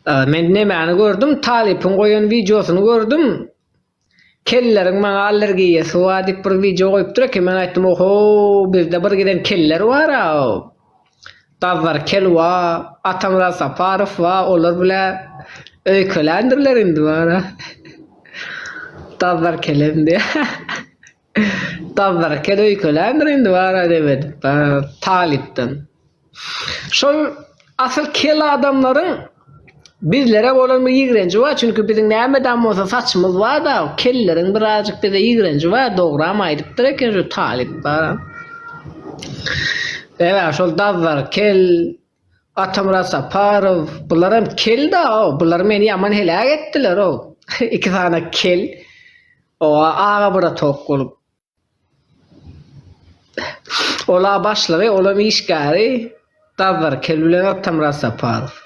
Men nämäni gördüm? Talip'in goýan videosunu gördüm. Kelleriň maňa allergiyesi bar diýip bir video goýup durar ki, men aýtdym, "Oho, bizde bir giden keller bar-a." Dazlar kel wa, Atamra Safarow wa, olar bilen öýkelendirler indi bara. Dazlar kelendi. Dazlar kel öýkelendir indi bara demedim. Talipden. Şol asıl kel adamlaryň bizlere bolan bir ýigrenji var, çünkü biziň nämeden bolsa saçymyz var da, kelleriň birazjyk bize ýigrenji var, dogram aýdypdyr eken şu Talip bara. Evet, şol dazlar kel, Atamra Safarow, bular hem kel da, bular meni yaman helak etdiler o. İki tane kel, o ağa bura tok bolup. Ola başlığı, ola işgari, dazlar kel bilen Atamra Safarow.